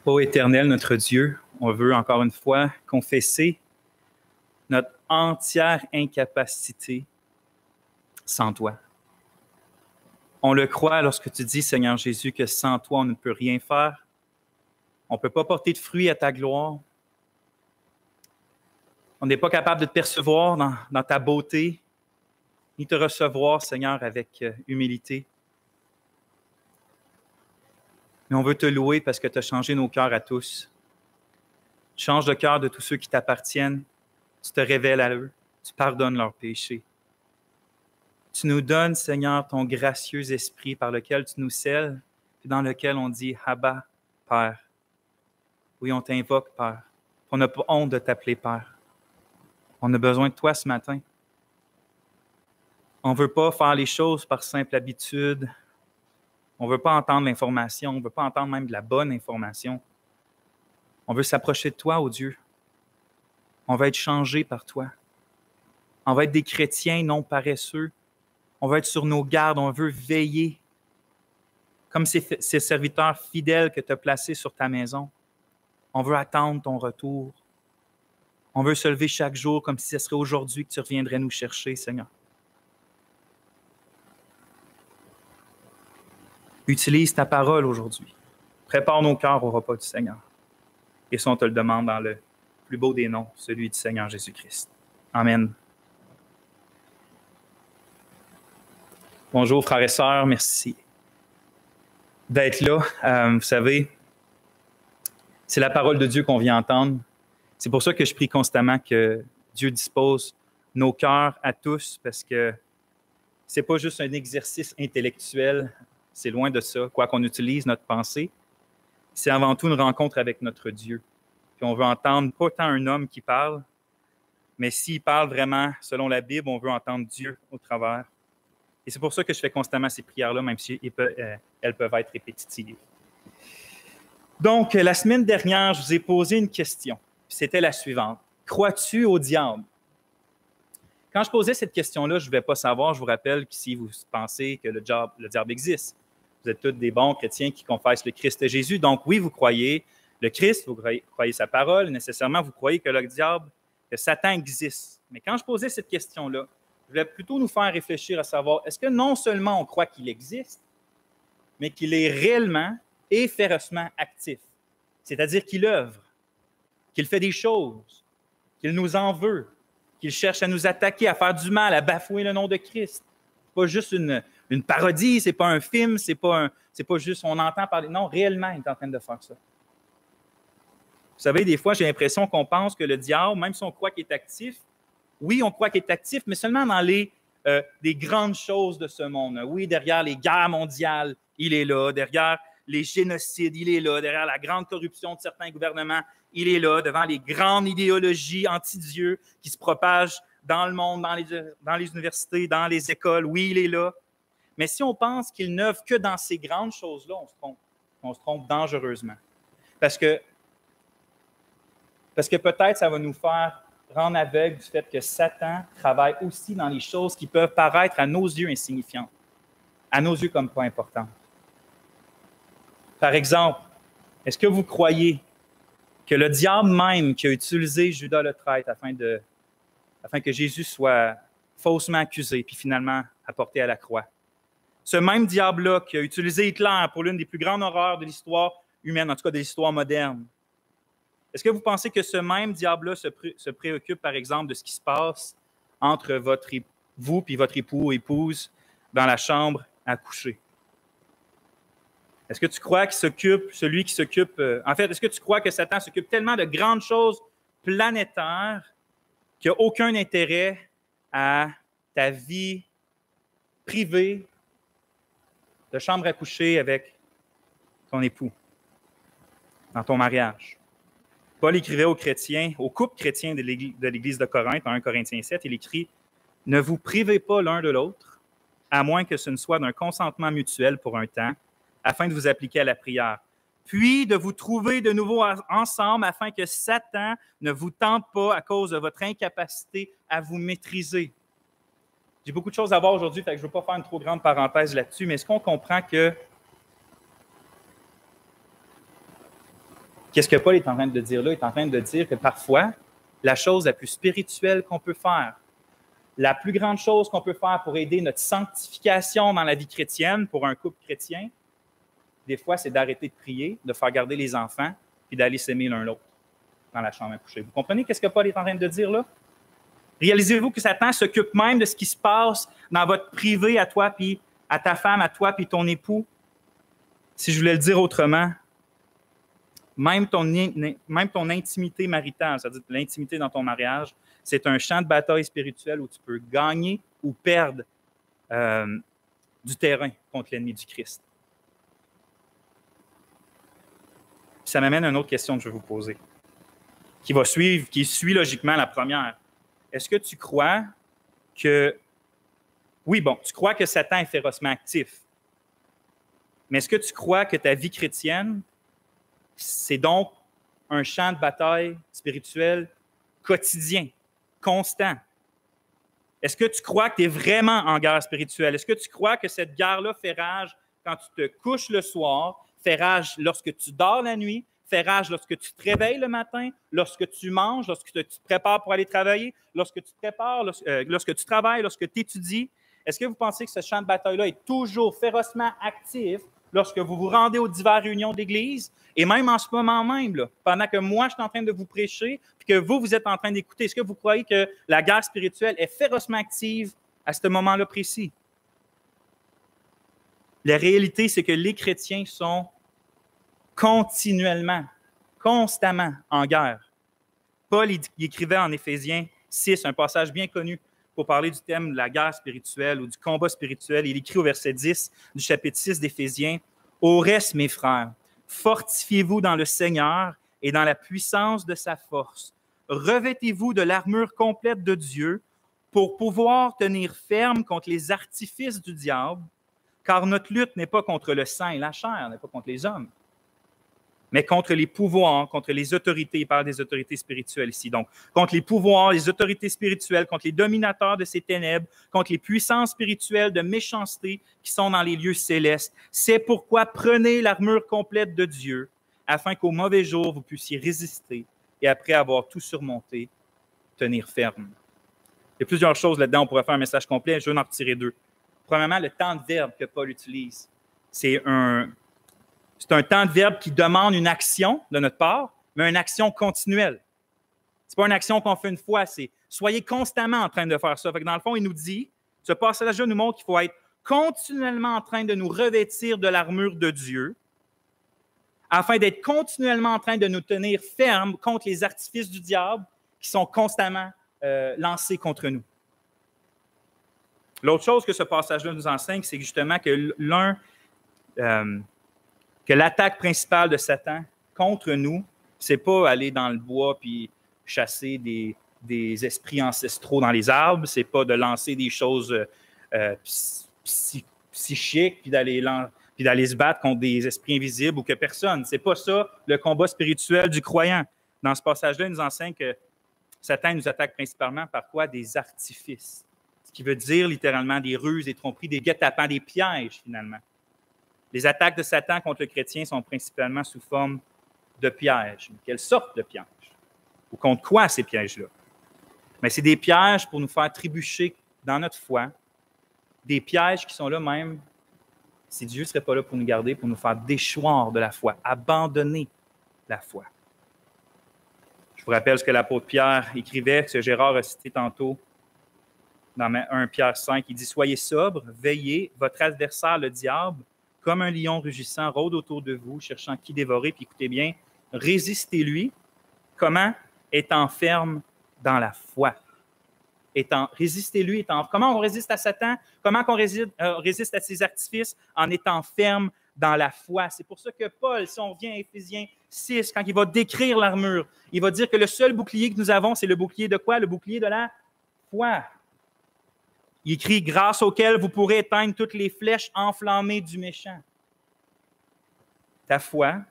Ô Éternel, notre Dieu, on veut encore une fois confesser notre entière incapacité sans toi. On le croit lorsque tu dis, Seigneur Jésus, que sans toi, on ne peut rien faire. On ne peut pas porter de fruits à ta gloire. On n'est pas capable de te percevoir dans ta beauté, ni te recevoir, Seigneur, avec humilité. Mais on veut te louer parce que tu as changé nos cœurs à tous. Tu changes le cœur de tous ceux qui t'appartiennent. Tu te révèles à eux. Tu pardonnes leurs péchés. Tu nous donnes, Seigneur, ton gracieux esprit par lequel tu nous scelles et dans lequel on dit « Abba, Père ». Oui, on t'invoque, Père. On n'a pas honte de t'appeler Père. On a besoin de toi ce matin. On ne veut pas faire les choses par simple habitude. On ne veut pas entendre l'information. On ne veut pas entendre même de la bonne information. On veut s'approcher de toi, ô Dieu. On va être changé par toi. On va être des chrétiens non paresseux. On va être sur nos gardes. On veut veiller comme ces serviteurs fidèles que tu as placés sur ta maison. On veut attendre ton retour. On veut se lever chaque jour comme si ce serait aujourd'hui que tu reviendrais nous chercher, Seigneur. Utilise ta parole aujourd'hui. Prépare nos cœurs au repas du Seigneur. Et ça, on te le demande dans le plus beau des noms, celui du Seigneur Jésus-Christ. Amen. Bonjour, frères et sœurs. Merci d'être là. Vous savez, c'est la parole de Dieu qu'on vient entendre. C'est pour ça que je prie constamment que Dieu dispose nos cœurs à tous, parce que c'est pas juste un exercice intellectuel, c'est loin de ça, quoi qu'on utilise notre pensée. C'est avant tout une rencontre avec notre Dieu. Puis on veut entendre pas tant un homme qui parle, mais s'il parle vraiment selon la Bible, on veut entendre Dieu au travers. Et c'est pour ça que je fais constamment ces prières-là, même si elles peuvent être répétitives. Donc, la semaine dernière, je vous ai posé une question. C'était la suivante. Crois-tu au diable? Quand je posais cette question-là, je ne vais pas savoir. Je vous rappelle que si vous pensez que le diable existe, vous êtes tous des bons chrétiens qui confessent le Christ Jésus. Donc, oui, vous croyez le Christ, vous croyez sa parole. Nécessairement, vous croyez que le diable, que Satan existe. Mais quand je posais cette question-là, je voulais plutôt nous faire réfléchir à savoir, est-ce que non seulement on croit qu'il existe, mais qu'il est réellement et férocement actif? C'est-à-dire qu'il œuvre, qu'il fait des choses, qu'il nous en veut, qu'il cherche à nous attaquer, à faire du mal, à bafouer le nom de Christ. C'est pas juste une parodie, c'est pas un film, c'est pas juste on entend parler. Non, réellement, il est en train de faire ça. Vous savez, des fois, j'ai l'impression qu'on pense que le diable, même si on croit qu'il est actif, oui, on croit qu'il est actif, mais seulement dans les grandes choses de ce monde. Oui, derrière les guerres mondiales, il est là. Derrière les génocides, il est là. Derrière la grande corruption de certains gouvernements, il est là. Devant les grandes idéologies anti-Dieu qui se propagent dans le monde, dans les universités, dans les écoles, oui, il est là. Mais si on pense qu'il n'œuvre que dans ces grandes choses-là, on se trompe. On se trompe dangereusement. Parce que peut-être ça va nous faire rendre aveugle du fait que Satan travaille aussi dans les choses qui peuvent paraître à nos yeux insignifiantes, à nos yeux comme pas importantes. Par exemple, est-ce que vous croyez que le diable même qui a utilisé Judas le traître afin que Jésus soit faussement accusé puis finalement apporté à la croix, ce même diable-là qui a utilisé Hitler pour l'une des plus grandes horreurs de l'histoire humaine, en tout cas de l'histoire moderne, est-ce que vous pensez que ce même diable-là se préoccupe, par exemple, de ce qui se passe entre vous et votre époux ou épouse dans la chambre à coucher? Est-ce que tu crois est-ce que tu crois que Satan s'occupe tellement de grandes choses planétaires qu'il n'a aucun intérêt à ta vie privée de chambre à coucher avec ton époux, dans ton mariage? Paul écrivait aux chrétiens, aux couples chrétiens de l'Église de Corinthe, en 1 Corinthiens 7, il écrit « Ne vous privez pas l'un de l'autre, à moins que ce ne soit d'un consentement mutuel pour un temps, afin de vous appliquer à la prière, puis de vous trouver de nouveau ensemble afin que Satan ne vous tente pas à cause de votre incapacité à vous maîtriser. » J'ai beaucoup de choses à voir aujourd'hui, fait que je ne veux pas faire une trop grande parenthèse là-dessus, mais est-ce qu'on comprend que Qu'est-ce que Paul est en train de dire là? Il est en train de dire que parfois, la chose la plus spirituelle qu'on peut faire, la plus grande chose qu'on peut faire pour aider notre sanctification dans la vie chrétienne, pour un couple chrétien, des fois, c'est d'arrêter de prier, de faire garder les enfants, puis d'aller s'aimer l'un l'autre dans la chambre à coucher. Vous comprenez qu'est-ce que Paul est en train de dire là? Réalisez-vous que Satan s'occupe même de ce qui se passe dans votre privé à toi, puis à ta femme, à toi, puis ton époux? Si je voulais le dire autrement, même ton intimité maritale, c'est-à-dire l'intimité dans ton mariage, c'est un champ de bataille spirituel où tu peux gagner ou perdre du terrain contre l'ennemi du Christ. Puis ça m'amène à une autre question que je vais vous poser, qui suit logiquement la première. Est-ce que tu crois que... Oui, bon, tu crois que Satan est férocement actif, mais est-ce que tu crois que ta vie chrétienne, c'est donc un champ de bataille spirituel quotidien, constant? Est-ce que tu crois que tu es vraiment en guerre spirituelle? Est-ce que tu crois que cette guerre-là fait rage quand tu te couches le soir, fait rage lorsque tu dors la nuit, fait rage lorsque tu te réveilles le matin, lorsque tu manges, lorsque tu te prépares pour aller travailler, lorsque tu te prépares, lorsque tu travailles, lorsque tu étudies? Est-ce que vous pensez que ce champ de bataille-là est toujours férocement actif lorsque vous vous rendez aux diverses réunions d'Église, et même en ce moment même, là, pendant que moi, je suis en train de vous prêcher, puis que vous êtes en train d'écouter, est-ce que vous croyez que la guerre spirituelle est férocement active à ce moment-là précis? La réalité, c'est que les chrétiens sont continuellement, constamment en guerre. Paul il écrivait en Éphésiens 6, un passage bien connu, pour parler du thème de la guerre spirituelle ou du combat spirituel. Il écrit au verset 10 du chapitre 6 d'Éphésiens, « Au reste, mes frères, fortifiez-vous dans le Seigneur et dans la puissance de sa force. Revêtez-vous de l'armure complète de Dieu pour pouvoir tenir ferme contre les artifices du diable, car notre lutte n'est pas contre le sang et la chair, n'est pas contre les hommes, mais contre les pouvoirs, contre les autorités. Il parle des autorités spirituelles ici. Donc, contre les pouvoirs, les autorités spirituelles, contre les dominateurs de ces ténèbres, contre les puissances spirituelles de méchanceté qui sont dans les lieux célestes. C'est pourquoi prenez l'armure complète de Dieu, afin qu'au mauvais jour, vous puissiez résister et après avoir tout surmonté, tenir ferme. Il y a plusieurs choses là-dedans. On pourrait faire un message complet. Je vais en retirer deux. Premièrement, le temps de verbe que Paul utilise. C'est un temps de verbe qui demande une action de notre part, mais une action continuelle. Ce n'est pas une action qu'on fait une fois, c'est soyez constamment en train de faire ça. Fait que dans le fond, il nous dit, ce passage-là nous montre qu'il faut être continuellement en train de nous revêtir de l'armure de Dieu, afin d'être continuellement en train de nous tenir fermes contre les artifices du diable qui sont constamment lancés contre nous. L'autre chose que ce passage-là nous enseigne, c'est justement que l'attaque principale de Satan contre nous, c'est pas aller dans le bois puis chasser des esprits ancestraux dans les arbres, c'est pas de lancer des choses psychiques puis d'aller se battre contre des esprits invisibles ou que personne. C'est pas ça le combat spirituel du croyant. Dans ce passage-là, il nous enseigne que Satan nous attaque principalement par quoi? Des artifices. Ce qui veut dire littéralement des ruses, des tromperies, des guet-apens, des pièges finalement. Les attaques de Satan contre le chrétien sont principalement sous forme de pièges. Quelle sorte de pièges? Ou contre quoi ces pièges-là? Mais c'est des pièges pour nous faire trébucher dans notre foi, des pièges qui sont là même si Dieu ne serait pas là pour nous garder, pour nous faire déchoir de la foi, abandonner la foi. Je vous rappelle ce que l'apôtre Pierre écrivait, ce que Gérard a cité tantôt dans 1 Pierre 5. Il dit « Soyez sobres, veillez, votre adversaire, le diable, comme un lion rugissant, rôde autour de vous, cherchant qui dévorer. » Puis écoutez bien, résistez-lui. Comment? Étant ferme dans la foi. Résistez-lui. Comment on résiste à Satan? Comment on résiste à ses artifices? En étant ferme dans la foi. C'est pour ça que Paul, si on revient à Éphésiens 6, quand il va décrire l'armure, il va dire que le seul bouclier que nous avons, c'est le bouclier de quoi? Le bouclier de la foi. Il écrit « Grâce auquel vous pourrez éteindre toutes les flèches enflammées du méchant. » Ta foi,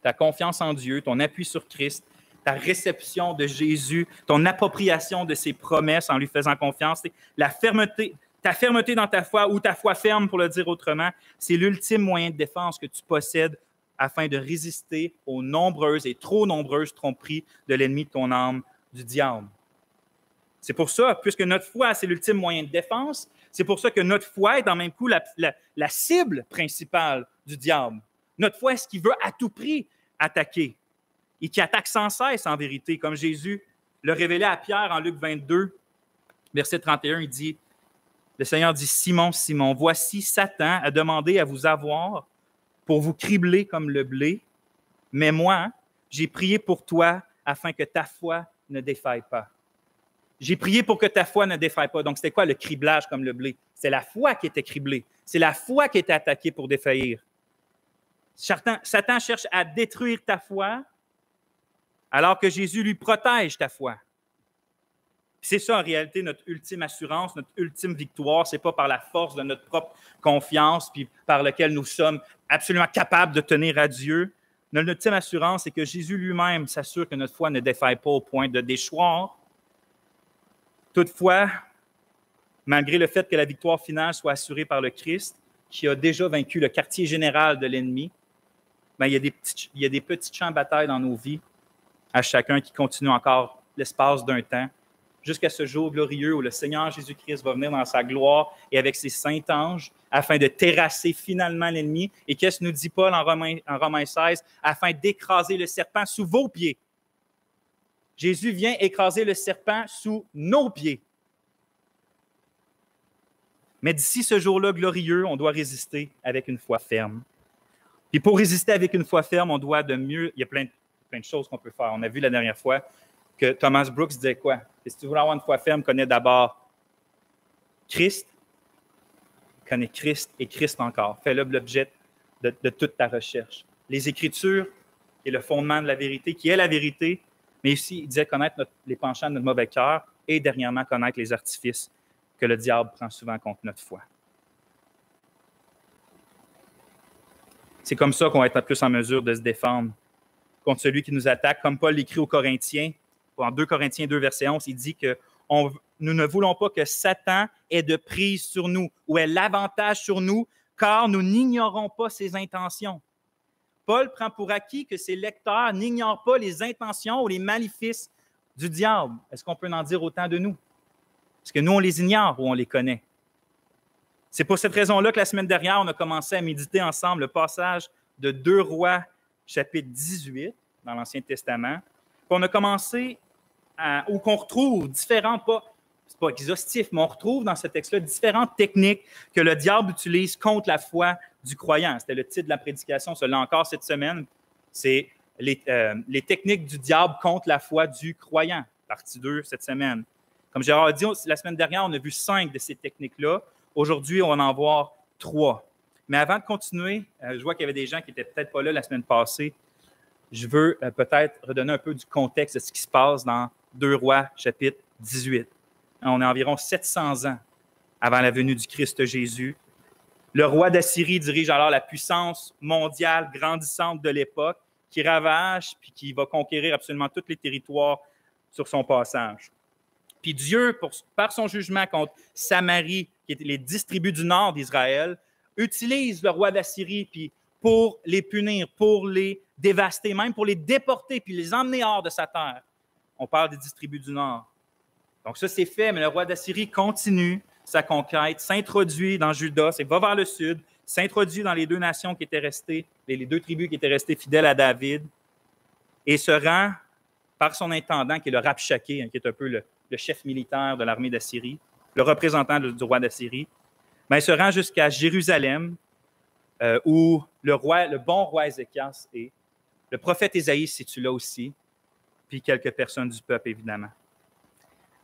ta confiance en Dieu, ton appui sur Christ, ta réception de Jésus, ton appropriation de ses promesses en lui faisant confiance, la fermeté, ta fermeté dans ta foi ou ta foi ferme, pour le dire autrement, c'est l'ultime moyen de défense que tu possèdes afin de résister aux nombreuses et trop nombreuses tromperies de l'ennemi de ton âme, du diable. C'est pour ça, puisque notre foi, c'est l'ultime moyen de défense, c'est pour ça que notre foi est en même coup la cible principale du diable. Notre foi est ce qu'il veut à tout prix attaquer et qui attaque sans cesse en vérité, comme Jésus le révélait à Pierre en Luc 22, verset 31, il dit, le Seigneur dit, « Simon, Simon, voici Satan a demandé à vous avoir pour vous cribler comme le blé, mais moi, j'ai prié pour toi afin que ta foi ne défaille pas. » J'ai prié pour que ta foi ne défaille pas. Donc, c'était quoi le criblage comme le blé? C'est la foi qui était criblée. C'est la foi qui était attaquée pour défaillir. Satan cherche à détruire ta foi alors que Jésus lui protège ta foi. C'est ça, en réalité, notre ultime assurance, notre ultime victoire. Ce n'est pas par la force de notre propre confiance puis par laquelle nous sommes absolument capables de tenir à Dieu. Notre ultime assurance, c'est que Jésus lui-même s'assure que notre foi ne défaille pas au point de déchoir. Toutefois, malgré le fait que la victoire finale soit assurée par le Christ, qui a déjà vaincu le quartier général de l'ennemi, il y a des petits champs de bataille dans nos vies, à chacun qui continue encore l'espace d'un temps, jusqu'à ce jour glorieux où le Seigneur Jésus-Christ va venir dans sa gloire et avec ses saints anges, afin de terrasser finalement l'ennemi. Et qu'est-ce que nous dit Paul en Romains 16? Afin d'écraser le serpent sous vos pieds. Jésus vient écraser le serpent sous nos pieds. Mais d'ici ce jour-là glorieux, on doit résister avec une foi ferme. Puis pour résister avec une foi ferme, on doit de mieux... Il y a plein de choses qu'on peut faire. On a vu la dernière fois que Thomas Brooks disait quoi? Et si tu veux avoir une foi ferme, connais d'abord Christ, connais Christ et Christ encore. Fais-le l'objet de toute ta recherche. Les Écritures est le fondement de la vérité, qui est la vérité, mais aussi, il disait connaître les penchants de notre mauvais cœur et dernièrement, connaître les artifices que le diable prend souvent contre notre foi. C'est comme ça qu'on va être plus en mesure de se défendre contre celui qui nous attaque. Comme Paul l'écrit aux Corinthiens, en 2 Corinthiens 2, verset 11, il dit que nous ne voulons pas que Satan ait de prise sur nous ou ait l'avantage sur nous, car nous n'ignorons pas ses intentions. Paul prend pour acquis que ses lecteurs n'ignorent pas les intentions ou les maléfices du diable. Est-ce qu'on peut en dire autant de nous? Est-ce que nous, on les ignore ou on les connaît? C'est pour cette raison-là que la semaine dernière, on a commencé à méditer ensemble le passage de 2 Rois, chapitre 18, dans l'Ancien Testament. Puis on a commencé où qu'on retrouve différentes, c'est pas exhaustif, mais on retrouve dans ce texte-là différentes techniques que le diable utilise contre la foi du croyant. C'était le titre de la prédication, cela encore cette semaine. C'est les techniques du diable contre la foi du croyant, partie 2 cette semaine. Comme Gérard dit, la semaine dernière, on a vu 5 de ces techniques-là. Aujourd'hui, on va en voir 3. Mais avant de continuer, je vois qu'il y avait des gens qui n'étaient peut-être pas là la semaine passée. Je veux peut-être redonner un peu du contexte de ce qui se passe dans 2 Rois, chapitre 18. On est environ 700 ans avant la venue du Christ Jésus. Le roi d'Assyrie dirige alors la puissance mondiale grandissante de l'époque qui ravage puis qui va conquérir absolument tous les territoires sur son passage. Puis Dieu, par son jugement contre Samarie, qui étaient les 10 tribus du nord d'Israël, utilise le roi d'Assyrie puis pour les punir, pour les dévaster, même pour les déporter puis les emmener hors de sa terre. On parle des 10 tribus du nord. Donc ça, c'est fait, mais le roi d'Assyrie continue sa conquête, s'introduit dans Juda, va vers le sud, s'introduit dans les 2 nations qui étaient restées, les 2 tribus qui étaient restées fidèles à David, et se rend par son intendant, qui est le Rabshakeh, qui est un peu le chef militaire de l'armée d'Assyrie, le représentant du roi d'Assyrie, il se rend jusqu'à Jérusalem, où le bon roi Ézéchias est. Le prophète Ésaïe se situe là aussi, puis quelques personnes du peuple, évidemment.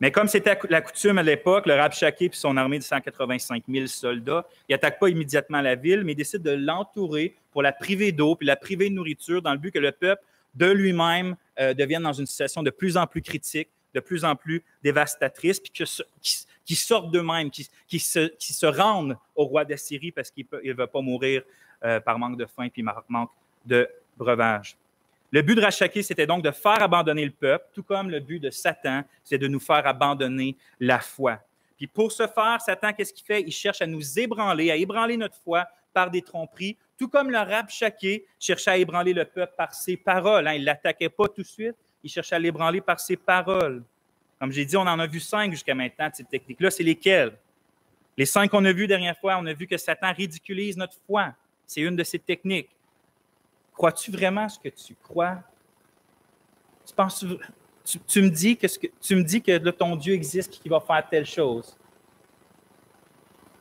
Mais comme c'était la coutume à l'époque, le Rabshakeh et son armée de 185 000 soldats, il n'attaque pas immédiatement la ville, mais il décide de l'entourer pour la priver d'eau puis la priver de nourriture dans le but que le peuple de lui-même devienne dans une situation de plus en plus critique, de plus en plus dévastatrice, puis qu'ils sortent d'eux-mêmes, qu'ils se rendent au roi d'Assyrie parce qu'il ne veut pas mourir par manque de faim puis manque de breuvage. Le but de Rabshakeh, c'était donc de faire abandonner le peuple, tout comme le but de Satan, c'est de nous faire abandonner la foi. Puis pour ce faire, Satan, qu'est-ce qu'il fait? Il cherche à nous ébranler, à ébranler notre foi par des tromperies, tout comme le Rabshakeh cherchait à ébranler le peuple par ses paroles. Il ne l'attaquait pas tout de suite, il cherchait à l'ébranler par ses paroles. Comme j'ai dit, on en a vu 5 jusqu'à maintenant de ces techniques-là. C'est lesquelles? Les 5 qu'on a vues dernière fois, on a vu que Satan ridiculise notre foi. C'est une de ces techniques. Crois-tu vraiment ce que tu crois? Tu me dis que là, ton Dieu existe et qu'il va faire telle chose.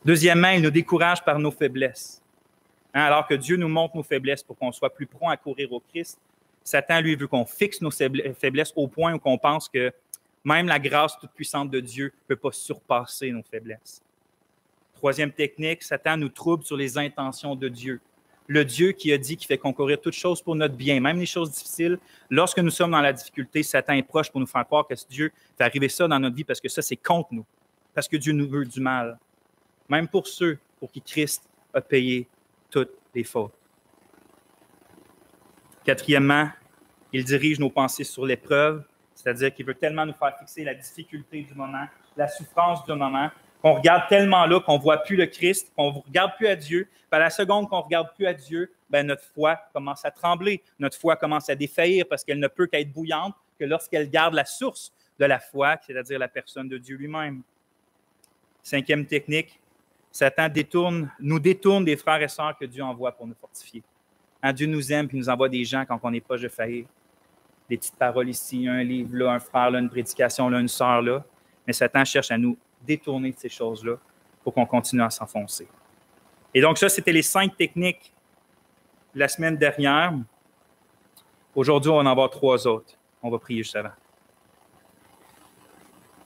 Deuxièmement, il nous décourage par nos faiblesses. Alors que Dieu nous montre nos faiblesses pour qu'on soit plus prompt à courir au Christ, Satan, lui, veut qu'on fixe nos faiblesses au point où on pense que même la grâce toute puissante de Dieu ne peut pas surpasser nos faiblesses. Troisième technique, Satan nous trouble sur les intentions de Dieu. Le Dieu qui a dit qu'il fait concourir toutes choses pour notre bien, même les choses difficiles. Lorsque nous sommes dans la difficulté, Satan est proche pour nous faire croire que Dieu fait arriver ça dans notre vie parce que ça, c'est contre nous, parce que Dieu nous veut du mal. Même pour ceux pour qui Christ a payé toutes les fautes. Quatrièmement, il dirige nos pensées sur l'épreuve, c'est-à-dire qu'il veut tellement nous faire fixer la difficulté du moment, la souffrance du moment, qu'on regarde tellement là qu'on ne voit plus le Christ, qu'on ne regarde plus à Dieu. Puis à la seconde qu'on ne regarde plus à Dieu, notre foi commence à trembler, notre foi commence à défaillir parce qu'elle ne peut qu'être bouillante que lorsqu'elle garde la source de la foi, c'est-à-dire la personne de Dieu lui-même. Cinquième technique, Satan nous détourne des frères et sœurs que Dieu envoie pour nous fortifier. Dieu nous aime et nous envoie des gens quand on est proche de faillir. Des petites paroles ici, un livre là, un frère là, une prédication là, une sœur là. Mais Satan cherche à nous détourner de ces choses-là pour qu'on continue à s'enfoncer. Et donc ça, c'était les 5 techniques de la semaine dernière. Aujourd'hui, on va en avoir 3 autres. On va prier juste avant.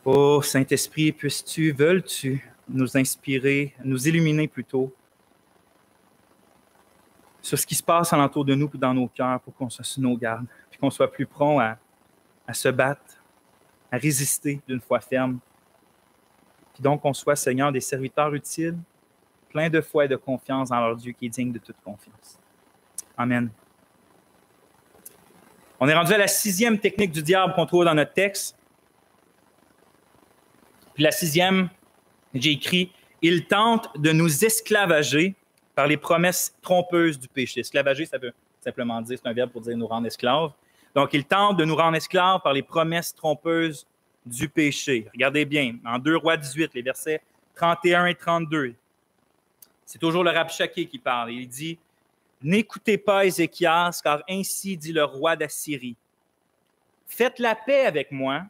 Oh, Saint-Esprit, veux-tu nous inspirer, nous illuminer plutôt sur ce qui se passe alentour de nous et dans nos cœurs pour qu'on soit sur nos gardes, puis qu'on soit plus prompt à se battre, à résister d'une foi ferme. Puis donc, qu'on soit, Seigneur, des serviteurs utiles, pleins de foi et de confiance dans leur Dieu qui est digne de toute confiance. Amen. On est rendu à la 6e technique du diable qu'on trouve dans notre texte. Puis la 6e, j'ai écrit « Il tente de nous esclavager par les promesses trompeuses du péché. » Esclavager, ça veut simplement dire, c'est un verbe pour dire nous rendre esclaves. Donc, il tente de nous rendre esclaves par les promesses trompeuses du péché. Regardez bien, en 2 Rois 18, les versets 31 et 32. C'est toujours le Rabshakeh qui parle. Il dit « N'écoutez pas Ézéchias, car ainsi dit le roi d'Assyrie. Faites la paix avec moi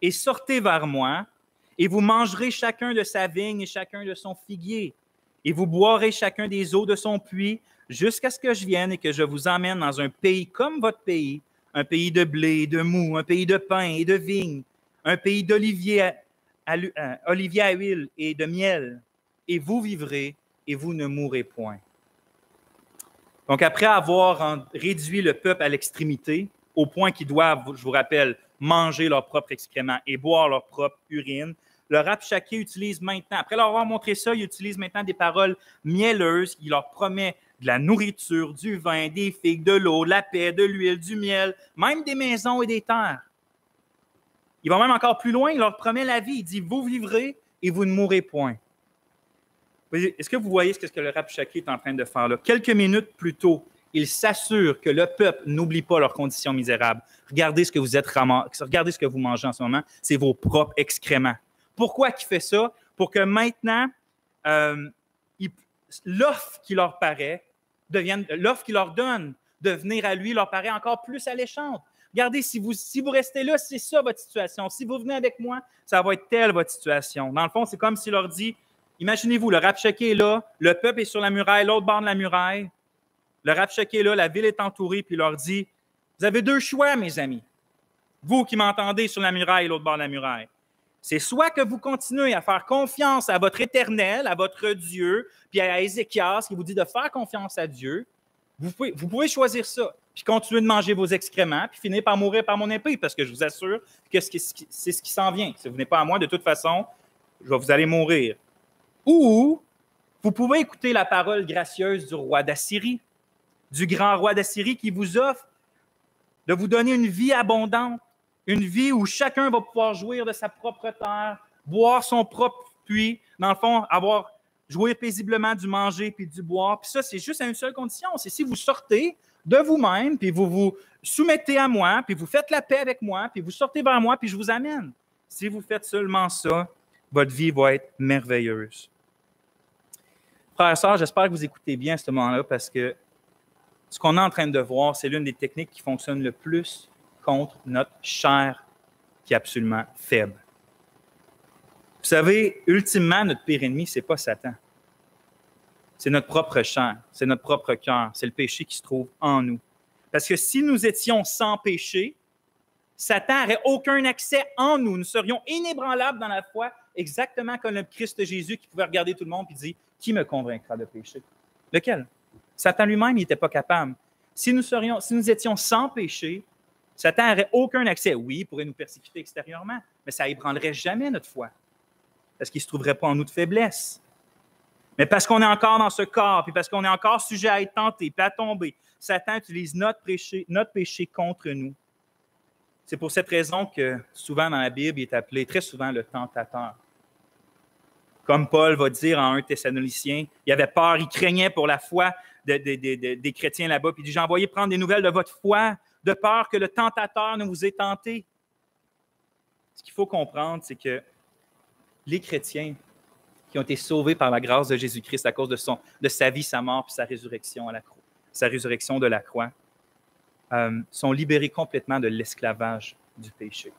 et sortez vers moi, et vous mangerez chacun de sa vigne et chacun de son figuier, et vous boirez chacun des eaux de son puits, jusqu'à ce que je vienne et que je vous emmène dans un pays comme votre pays, un pays de blé et de mou, un pays de pain et de vigne, un pays d'oliviers à huile et de miel, et vous vivrez et vous ne mourrez point. » Donc, après avoir réduit le peuple à l'extrémité, au point qu'ils doivent, je vous rappelle, manger leur propre excrément et boire leur propre urine, le Rabshakeh utilise maintenant, après leur avoir montré ça, il utilise maintenant des paroles mielleuses. Il leur promet de la nourriture, du vin, des figues, de l'eau, de la paix, de l'huile, du miel, même des maisons et des terres. Il va même encore plus loin, il leur promet la vie. Il dit « Vous vivrez et vous ne mourrez point ». Est-ce que vous voyez ce que le Rabshakeh est en train de faire là? Quelques minutes plus tôt, il s'assure que le peuple n'oublie pas leurs conditions misérables. Regardez ce que vous êtes regardez ce que vous mangez en ce moment, c'est vos propres excréments. Pourquoi il fait ça? Pour que maintenant, l'offre qui leur l'offre qu'il leur donne de venir à lui leur paraît encore plus alléchante. Regardez, si vous restez là, c'est ça votre situation. Si vous venez avec moi, ça va être telle votre situation. Dans le fond, c'est comme s'il leur dit, imaginez-vous, le Rabshakeh est là, le peuple est sur la muraille, l'autre bord de la muraille. Le Rabshakeh est là, la ville est entourée, puis il leur dit, vous avez 2 choix, mes amis. Vous qui m'entendez sur la muraille et l'autre bord de la muraille. C'est soit que vous continuez à faire confiance à votre Éternel, à votre Dieu, puis à Ézéchias qui vous dit de faire confiance à Dieu. Vous pouvez choisir ça, puis continuer de manger vos excréments, puis finir par mourir par mon épée, parce que je vous assure que c'est ce qui s'en vient. Si vous venez pas à moi, de toute façon, vous allez mourir. Ou vous pouvez écouter la parole gracieuse du roi d'Assyrie, du grand roi d'Assyrie qui vous offre de vous donner une vie abondante, une vie où chacun va pouvoir jouir de sa propre terre, boire son propre puis, dans le fond, jouir paisiblement du manger puis du boire. Puis ça, c'est juste à une seule condition. C'est si vous sortez de vous-même, puis vous vous soumettez à moi, puis vous faites la paix avec moi, puis vous sortez vers moi, puis je vous amène. Si vous faites seulement ça, votre vie va être merveilleuse. Frères et sœurs, j'espère que vous écoutez bien à ce moment-là parce que ce qu'on est en train de voir, c'est l'une des techniques qui fonctionne le plus contre notre chair qui est absolument faible. Vous savez, ultimement, notre pire ennemi, ce n'est pas Satan. C'est notre propre chair, c'est notre propre cœur, c'est le péché qui se trouve en nous. Parce que si nous étions sans péché, Satan n'aurait aucun accès en nous. Nous serions inébranlables dans la foi, exactement comme le Christ Jésus qui pouvait regarder tout le monde et dire « Qui me convaincra de péché? » Lequel? Satan lui-même, il n'était pas capable. Si nous étions sans péché, Satan n'aurait aucun accès. Oui, il pourrait nous persécuter extérieurement, mais ça n'ébranlerait jamais notre foi. Parce qu'il ne se trouverait pas en nous de faiblesse. Mais parce qu'on est encore dans ce corps, puis parce qu'on est encore sujet à être tenté, puis à tomber, Satan utilise notre péché contre nous. C'est pour cette raison que souvent dans la Bible, il est appelé très souvent le tentateur. Comme Paul va dire en 1 Thessaloniciens, il avait peur, il craignait pour la foi des chrétiens là-bas, puis il dit « J'ai envoyé prendre des nouvelles de votre foi, de peur que le tentateur ne vous ait tenté. » Ce qu'il faut comprendre, c'est que les chrétiens qui ont été sauvés par la grâce de Jésus-Christ à cause de sa vie, sa mort, puis sa résurrection à la croix, sa résurrection de la croix, sont libérés complètement de l'esclavage du péché.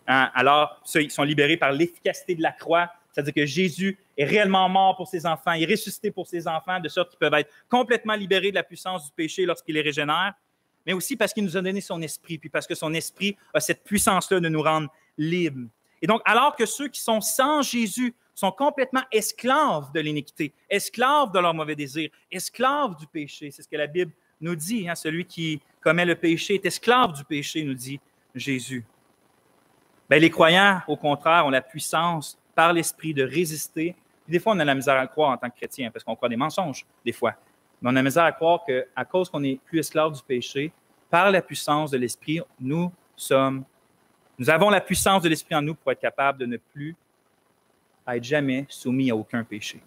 Hein? Alors, ils sont libérés par l'efficacité de la croix, c'est-à-dire que Jésus est réellement mort pour ses enfants, il est ressuscité pour ses enfants, de sorte qu'ils peuvent être complètement libérés de la puissance du péché lorsqu'il les régénère, mais aussi parce qu'il nous a donné son esprit, puis parce que son esprit a cette puissance-là de nous rendre libres. Et donc, alors que ceux qui sont sans Jésus sont complètement esclaves de l'iniquité, esclaves de leurs mauvais désirs, esclaves du péché, c'est ce que la Bible nous dit, hein? Celui qui commet le péché est esclave du péché, nous dit Jésus. Bien, les croyants, au contraire, ont la puissance par l'Esprit de résister. Puis des fois, on a la misère à le croire en tant que chrétien, parce qu'on croit des mensonges, des fois. Mais on a la misère à croire qu'à cause qu'on n'est plus esclave du péché, par la puissance de l'Esprit, nous avons la puissance de l'Esprit en nous pour être capables de ne plus être jamais soumis à aucun péché,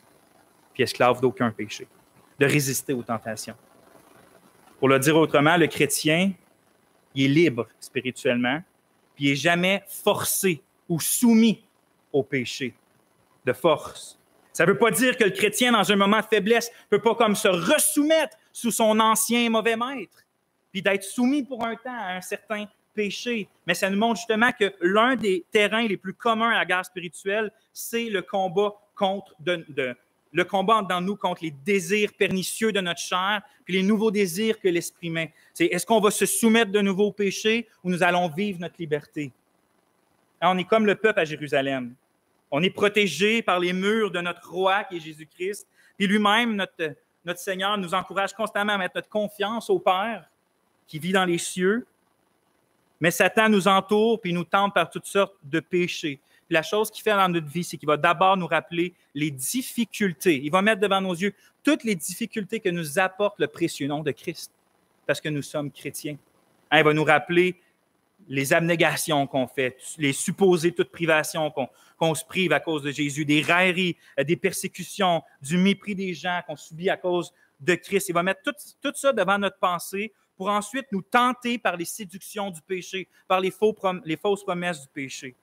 puis esclave d'aucun péché, de résister aux tentations. Pour le dire autrement, le chrétien, il est libre spirituellement, puis il n'est jamais forcé ou soumis au péché de force. Ça ne veut pas dire que le chrétien, dans un moment de faiblesse, ne peut pas comme se resoumettre sous son ancien mauvais maître, puis d'être soumis pour un temps à un certain péché. Mais ça nous montre justement que l'un des terrains les plus communs à la guerre spirituelle, c'est le combat le combat dans nous contre les désirs pernicieux de notre chair, puis les nouveaux désirs que l'Esprit met. C'est est-ce qu'on va se soumettre de nouveau au péché ou nous allons vivre notre liberté? Alors, on est comme le peuple à Jérusalem. On est protégé par les murs de notre roi qui est Jésus-Christ. Puis lui-même, notre Seigneur, nous encourage constamment à mettre notre confiance au Père qui vit dans les cieux. Mais Satan nous entoure puis nous tente par toutes sortes de péchés. Puis la chose qu'il fait dans notre vie, c'est qu'il va d'abord nous rappeler les difficultés. Il va mettre devant nos yeux toutes les difficultés que nous apporte le précieux nom de Christ, parce que nous sommes chrétiens. Hein, il va nous rappeler les abnégations qu'on fait, les supposées toutes privations qu'on se prive à cause de Jésus, des railleries, des persécutions, du mépris des gens qu'on subit à cause de Christ. Il va mettre tout ça devant notre pensée pour ensuite nous tenter par les séductions du péché, par les fausses promesses du péché.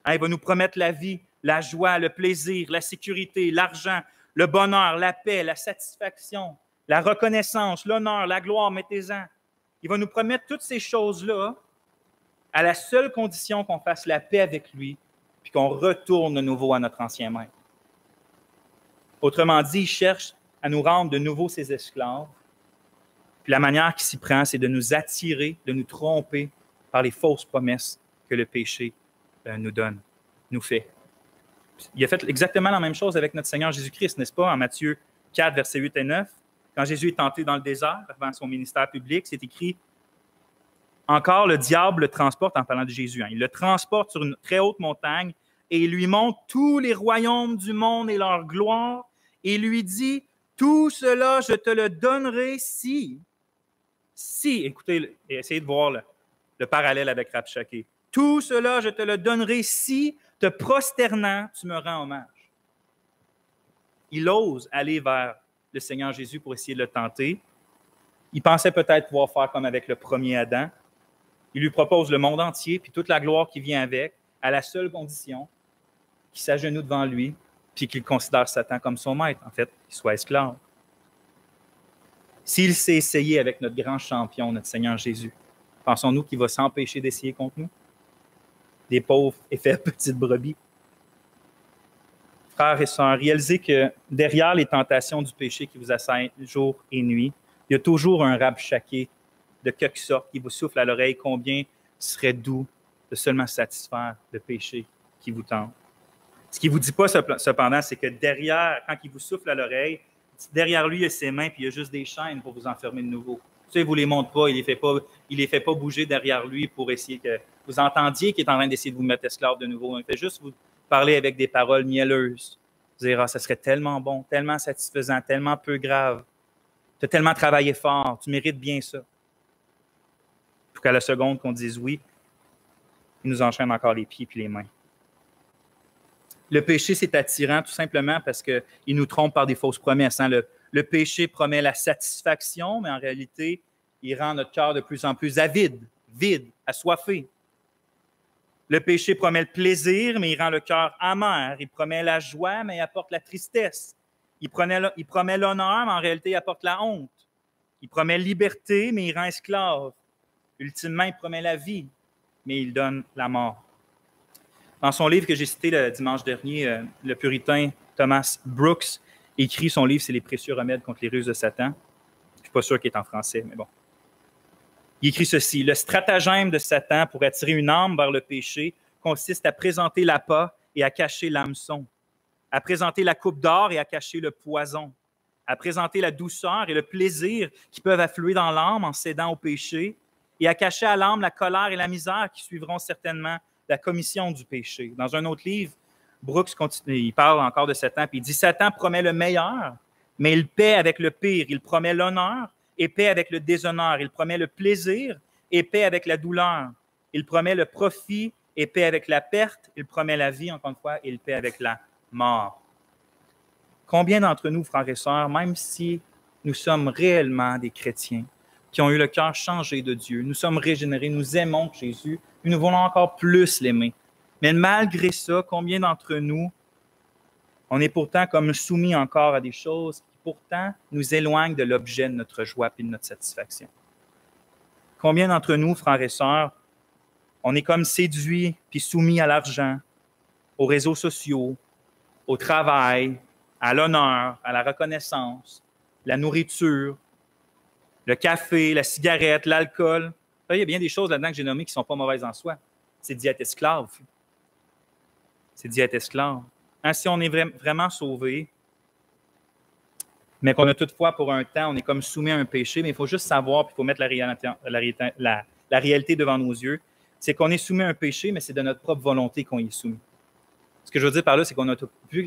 Hein, il va nous promettre la vie, la joie, le plaisir, la sécurité, l'argent, le bonheur, la paix, la satisfaction, la reconnaissance, l'honneur, la gloire, mettez-en. Il va nous promettre toutes ces choses-là à la seule condition qu'on fasse la paix avec lui puis qu'on retourne de nouveau à notre ancien maître. Autrement dit, il cherche à nous rendre de nouveau ses esclaves. Puis la manière qu'il s'y prend, c'est de nous attirer, de nous tromper par les fausses promesses que le péché nous donne, nous fait. Il a fait exactement la même chose avec notre Seigneur Jésus-Christ, n'est-ce pas? En Matthieu 4, versets 8 et 9, quand Jésus est tenté dans le désert, avant son ministère public, c'est écrit « Encore le diable le transporte », en parlant de Jésus, hein, il le transporte sur une très haute montagne et il lui montre tous les royaumes du monde et leur gloire et lui dit « Tout cela, je te le donnerai si, écoutez, essayez de voir le parallèle avec Rabshakeh. Tout cela, je te le donnerai si, te prosternant, tu me rends hommage. » il ose aller vers le Seigneur Jésus pour essayer de le tenter. Il pensait peut-être pouvoir faire comme avec le premier Adam. Il lui propose le monde entier, puis toute la gloire qui vient avec, à la seule condition qu'il s'agenouille devant lui, puis qu'il considère Satan comme son maître, en fait, qu'il soit esclave. S'il s'est essayé avec notre grand champion, notre Seigneur Jésus, pensons-nous qu'il va s'empêcher d'essayer contre nous? Des pauvres et faibles petites brebis. Frères et sœurs, réalisez que derrière les tentations du péché qui vous assaillent jour et nuit, il y a toujours un rabchaké de quelque sorte qui vous souffle à l'oreille combien serait doux de seulement satisfaire le péché qui vous tente. Ce qu'il ne vous dit pas cependant, c'est que derrière, quand il vous souffle à l'oreille, derrière lui, il y a ses mains puis il y a juste des chaînes pour vous enfermer de nouveau. Ça, il ne vous les montre pas, il ne les fait pas bouger derrière lui pour essayer que vous entendiez qu'il est en train d'essayer de vous mettre esclave de nouveau. Il fait juste vous parler avec des paroles mielleuses. Vous dire, ça serait tellement bon, tellement satisfaisant, tellement peu grave. Tu as tellement travaillé fort, tu mérites bien ça. Pour qu'à la seconde qu'on dise oui, il nous enchaîne encore les pieds et les mains. Le péché, c'est attirant tout simplement parce qu'il nous trompe par des fausses promesses. Hein? Le péché promet la satisfaction, mais en réalité, il rend notre cœur de plus en plus avide, vide, assoiffé. Le péché promet le plaisir, mais il rend le cœur amer. Il promet la joie, mais il apporte la tristesse. Il promet l'honneur, mais en réalité, il apporte la honte. Il promet liberté, mais il rend esclave. Ultimement, il promet la vie, mais il donne la mort. Dans son livre que j'ai cité le dimanche dernier, le puritain Thomas Brooks écrit son livre « C'est les précieux remèdes contre les ruses de Satan ». Je ne suis pas sûr qu'il est en français, mais bon. Il écrit ceci: « Le stratagème de Satan pour attirer une âme vers le péché consiste à présenter l'appât et à cacher l'hameçon, à présenter la coupe d'or et à cacher le poison, à présenter la douceur et le plaisir qui peuvent affluer dans l'âme en cédant au péché, et à cacher à l'âme la colère et la misère qui suivront certainement la commission du péché. » Dans un autre livre, Brooks continue, il parle encore de Satan, puis il dit « Satan promet le meilleur, mais il paie avec le pire. Il promet l'honneur et paie avec le déshonneur. Il promet le plaisir et paie avec la douleur. Il promet le profit et paie avec la perte. Il promet la vie, encore une fois, et il paie avec la mort. » Combien d'entre nous, frères et sœurs, même si nous sommes réellement des chrétiens, qui ont eu le cœur changé de Dieu, nous sommes régénérés, nous aimons Jésus, nous voulons encore plus l'aimer. Mais malgré ça, combien d'entre nous, on est pourtant comme soumis encore à des choses qui pourtant nous éloignent de l'objet de notre joie et de notre satisfaction? Combien d'entre nous, frères et sœurs, on est comme séduits puis soumis à l'argent, aux réseaux sociaux, au travail, à l'honneur, à la reconnaissance, la nourriture, le café, la cigarette, l'alcool. Il y a bien des choses là-dedans que j'ai nommées qui ne sont pas mauvaises en soi. C'est d'y être esclave. C'est d'y être esclave. Hein, si on est vraiment sauvé, mais qu'on a toutefois pour un temps, on est comme soumis à un péché, mais il faut juste savoir, puis il faut mettre la réalité devant nos yeux, c'est qu'on est soumis à un péché, mais c'est de notre propre volonté qu'on y est soumis. Ce que je veux dire par là, c'est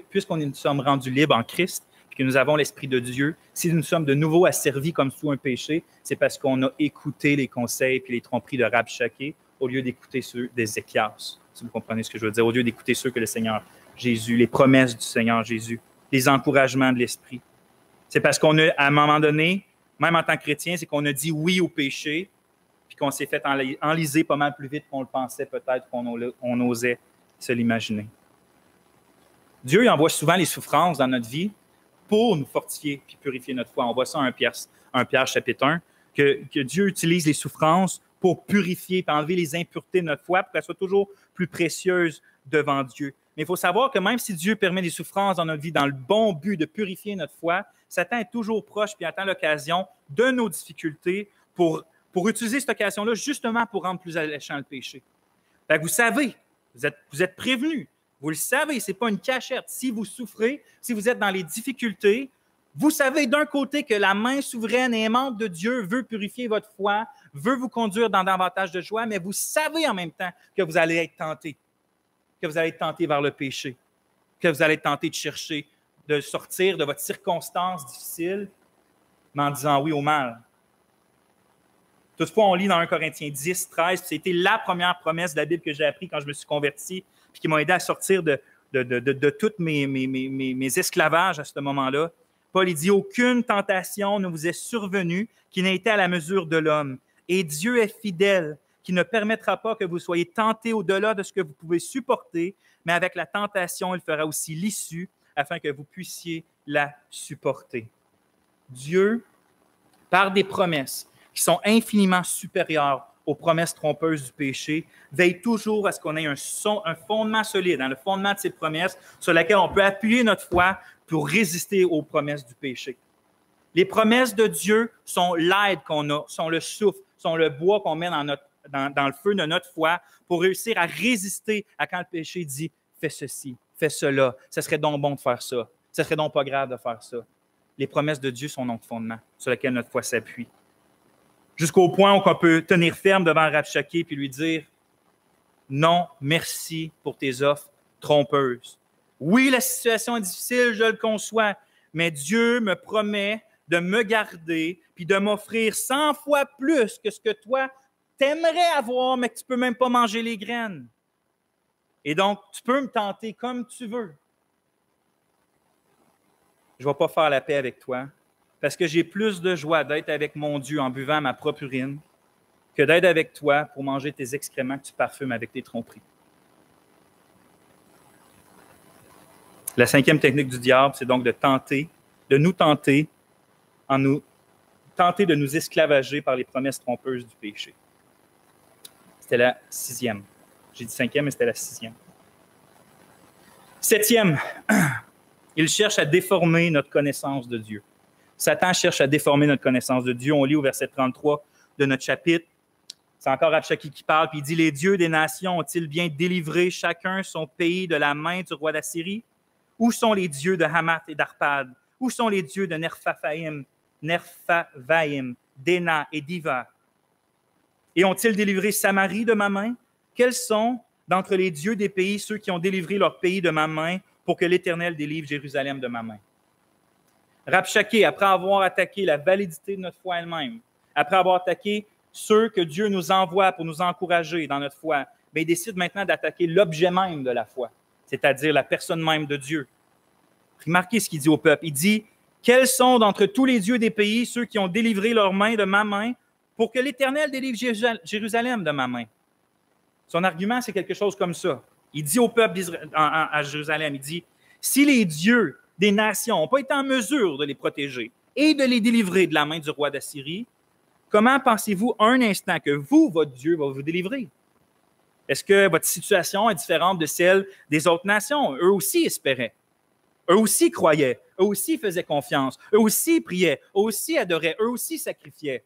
puisqu'on nous sommes rendus libres en Christ, que nous avons l'Esprit de Dieu, si nous sommes de nouveau asservis comme sous un péché, c'est parce qu'on a écouté les conseils et les tromperies de Rabchaké au lieu d'écouter ceux d'Ézéchias. Si vous comprenez ce que je veux dire, au lieu d'écouter ceux que le Seigneur Jésus, les promesses du Seigneur Jésus, les encouragements de l'Esprit. C'est parce qu'on a, à un moment donné, même en tant que chrétien, c'est qu'on a dit oui au péché, puis qu'on s'est fait enliser pas mal plus vite qu'on le pensait peut-être, qu'on osait se l'imaginer. Dieu il envoie souvent les souffrances dans notre vie pour nous fortifier et purifier notre foi. On voit ça en 1 Pierre chapitre 1, que Dieu utilise les souffrances pour purifier et enlever les impuretés de notre foi pour qu'elle soit toujours plus précieuse devant Dieu. Mais il faut savoir que même si Dieu permet des souffrances dans notre vie dans le bon but de purifier notre foi, Satan est toujours proche et attend l'occasion de nos difficultés pour utiliser cette occasion-là justement pour rendre plus alléchant le péché. Fait que vous savez, vous êtes prévenus. Vous le savez, ce n'est pas une cachette. Si vous souffrez, si vous êtes dans les difficultés, vous savez d'un côté que la main souveraine et aimante de Dieu veut purifier votre foi, veut vous conduire dans davantage de joie, mais vous savez en même temps que vous allez être tenté, vers le péché, que vous allez être tenté de chercher, de sortir de votre circonstance difficile, mais en disant oui au mal. Toutefois, on lit dans 1 Corinthiens 10, 13, c'était la première promesse de la Bible que j'ai appris quand je me suis converti, puis qui m'a aidé à sortir de de tous mes esclavages à ce moment-là. Paul, il dit, aucune tentation ne vous est survenue qui n'ait été à la mesure de l'homme. Et Dieu est fidèle, qui ne permettra pas que vous soyez tentés au-delà de ce que vous pouvez supporter, mais avec la tentation, il fera aussi l'issue afin que vous puissiez la supporter. Dieu, par des promesses qui sont infiniment supérieures aux promesses trompeuses du péché, veille toujours à ce qu'on ait un fondement solide, le fondement de ces promesses sur lequel on peut appuyer notre foi pour résister aux promesses du péché. Les promesses de Dieu sont l'aide qu'on a, sont le souffle, sont le bois qu'on met dans le feu de notre foi pour réussir à résister à quand le péché dit « fais ceci, fais cela, ça serait donc bon de faire ça, ça serait donc pas grave de faire ça ». Les promesses de Dieu sont notre fondement sur lequel notre foi s'appuie. Jusqu'au point où on peut tenir ferme devant Rabshakeh puis lui dire « Non, merci pour tes offres trompeuses. Oui, la situation est difficile, je le conçois, mais Dieu me promet de me garder puis de m'offrir 100 fois plus que ce que toi t'aimerais avoir, mais que tu ne peux même pas manger les graines. Et donc, tu peux me tenter comme tu veux. Je ne vais pas faire la paix avec toi parce que j'ai plus de joie d'être avec mon Dieu en buvant ma propre urine que d'être avec toi pour manger tes excréments que tu parfumes avec tes tromperies. La 5e technique du diable, c'est donc de nous tenter de nous esclavager par les promesses trompeuses du péché. C'était la 6e. J'ai dit 5e, mais c'était la 6e. 7e, il cherche à déformer notre connaissance de Dieu. Satan cherche à déformer notre connaissance de Dieu. On lit au verset 33 de notre chapitre. C'est encore Rabshakeh qui parle, puis il dit « Les dieux des nations ont-ils bien délivré chacun son pays de la main du roi d'Assyrie? Où sont les dieux de Hamath et d'Arpad? Où sont les dieux de Nerphavaïm, d'Ena et d'Iva? Et ont-ils délivré Samarie de ma main? Quels sont d'entre les dieux des pays ceux qui ont délivré leur pays de ma main pour que l'Éternel délivre Jérusalem de ma main? » Rabshakeh, après avoir attaqué la validité de notre foi elle-même, après avoir attaqué ceux que Dieu nous envoie pour nous encourager dans notre foi, bien, il décide maintenant d'attaquer l'objet même de la foi, c'est-à-dire la personne même de Dieu. Remarquez ce qu'il dit au peuple. Il dit « Quels sont d'entre tous les dieux des pays ceux qui ont délivré leurs mains de ma main pour que l'Éternel délivre Jérusalem de ma main? » Son argument, c'est quelque chose comme ça. Il dit au peuple à Jérusalem, il dit « Si les dieux des nations n'ont pas été en mesure de les protéger et de les délivrer de la main du roi d'Assyrie, comment pensez-vous un instant que vous, votre Dieu, va vous délivrer? Est-ce que votre situation est différente de celle des autres nations? Eux aussi espéraient. Eux aussi croyaient. Eux aussi faisaient confiance. Eux aussi priaient. Eux aussi adoraient. Eux aussi sacrifiaient.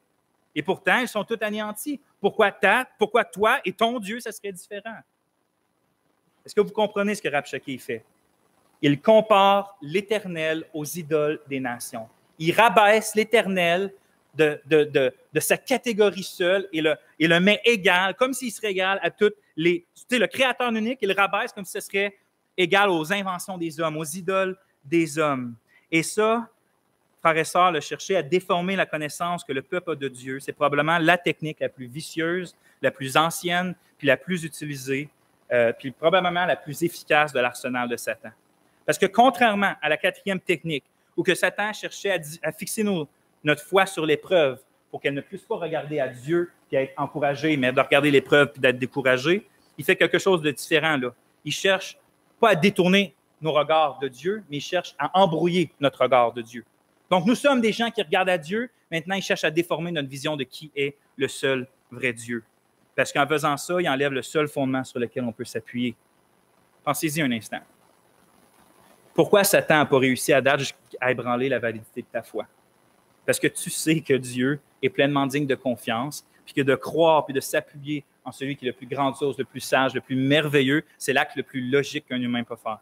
Et pourtant, ils sont tous anéantis. Pourquoi toi et ton Dieu, ça serait différent? Est-ce que vous comprenez ce que Rabshakeh fait? Il compare l'Éternel aux idoles des nations. Il rabaisse l'Éternel de sa catégorie seule et le met égal, comme s'il serait égal à toutes les... Tu sais, le Créateur unique, il le rabaisse comme si ce serait égal aux inventions des hommes, aux idoles des hommes. Et ça, frères et sœurs, le chercher à déformer la connaissance que le peuple a de Dieu, c'est probablement la technique la plus vicieuse, la plus ancienne, puis la plus utilisée, puis probablement la plus efficace de l'arsenal de Satan. Parce que contrairement à la 4e technique, où que Satan cherchait à fixer notre foi sur l'épreuve pour qu'elle ne puisse pas regarder à Dieu et être encouragée, mais de regarder l'épreuve et d'être découragée, il fait quelque chose de différent là. Il cherche pas à détourner nos regards de Dieu, mais il cherche à embrouiller notre regard de Dieu. Donc, nous sommes des gens qui regardent à Dieu. Maintenant, il cherche à déformer notre vision de qui est le seul vrai Dieu. Parce qu'en faisant ça, il enlève le seul fondement sur lequel on peut s'appuyer. Pensez-y un instant. Pourquoi Satan n'a pas réussi à date à ébranler la validité de ta foi? Parce que tu sais que Dieu est pleinement digne de confiance, puis que de croire, puis de s'appuyer en celui qui est le plus grandiose, le plus sage, le plus merveilleux, c'est l'acte le plus logique qu'un humain peut faire.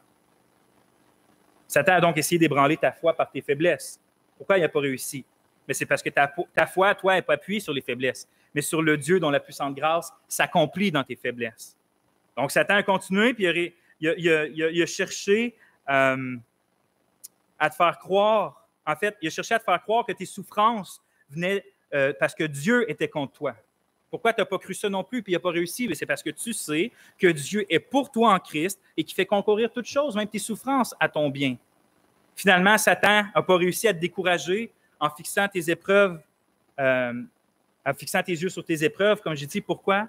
Satan a donc essayé d'ébranler ta foi par tes faiblesses. Pourquoi il n'a pas réussi? Mais c'est parce que ta foi, toi, n'est pas appuyée sur les faiblesses, mais sur le Dieu dont la puissante grâce s'accomplit dans tes faiblesses. Donc, Satan a continué, puis il a cherché à te faire croire, il a cherché à te faire croire que tes souffrances venaient parce que Dieu était contre toi. Pourquoi tu n'as pas cru ça non plus puis il n'a pas réussi? C'est parce que tu sais que Dieu est pour toi en Christ et qui fait concourir toutes choses, même tes souffrances, à ton bien. Finalement, Satan n'a pas réussi à te décourager en fixant tes épreuves, en fixant tes yeux sur tes épreuves. Comme j'ai dit, pourquoi?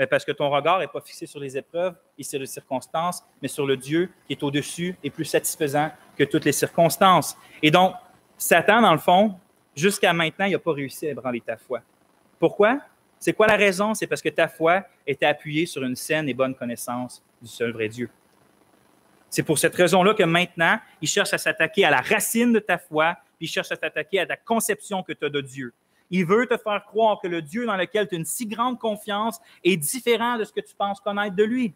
Parce que ton regard n'est pas fixé sur les épreuves et sur les circonstances, mais sur le Dieu qui est au-dessus et plus satisfaisant que toutes les circonstances. Et donc, Satan, dans le fond, jusqu'à maintenant, il n'a pas réussi à ébranler ta foi. Pourquoi? C'est quoi la raison? C'est parce que ta foi était appuyée sur une saine et bonne connaissance du seul vrai Dieu. C'est pour cette raison-là que maintenant, il cherche à s'attaquer à la racine de ta foi, puis il cherche à s'attaquer à ta conception que tu as de Dieu. Il veut te faire croire que le Dieu dans lequel tu as une si grande confiance est différent de ce que tu penses connaître de lui.